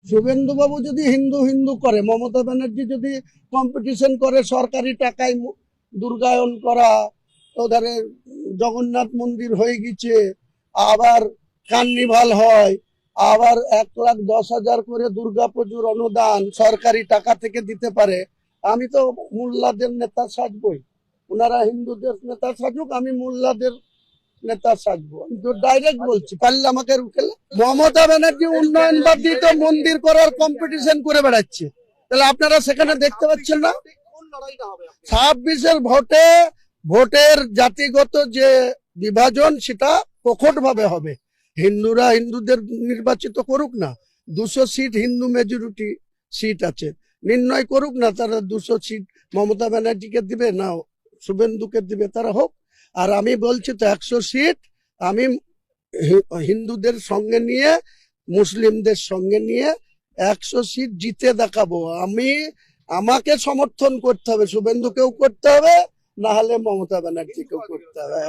শুভেন্দু বাবু যদি হিন্দু হিন্দু করে, মমতা ব্যানার্জি যদি কম্পিটিশন করে সরকারি টাকায় দুর্গায়ন করা, ওধারে জগন্নাথ মন্দির হয়ে গেছে, আবার কার্নিভাল হয়, আবার 1,10,000 করে দুর্গাপুজোর অনুদান সরকারি টাকা থেকে দিতে পারে, আমি তো মোল্লাদের নেতা সাজবই। ওনারা হিন্দুদের নেতা সাজুক, আমি মোল্লাদের নেতা সাজবো। আমি তো ডাইরেক্ট বলছি, পারলে আমাকে রুখেলে। মমতা ব্যানার্জি উন্নয়নবাদী তো মন্দির করার কম্পিটিশন করে বেড়াচ্ছে, তাহলে আপনারা সেখানে দেখতে পাচ্ছেন না? 26-এর ভোটে ভোটের জাতিগত যে বিভাজন সেটা প্রকট ভাবে হবে। হিন্দুরা হিন্দুদের নির্বাচিত করুক না, 200 সিট হিন্দু মেজরিটি সিট আছে, নির্ণয় করুক না, তারা 200 সিট মমতা ব্যানার্জিকে দিবে না শুভেন্দুকে দিবে, তারা হোক। আর আমি বলছি তো 100 সিট আমি হিন্দুদের সঙ্গে নিয়ে মুসলিমদের সঙ্গে নিয়ে 100 সিট জিতে দেখাবো। আমাকে সমর্থন করতে হবে, শুভেন্দুকেও করতে হবে, না হলে মমতা ব্যানার্জিকেও করতে হবে।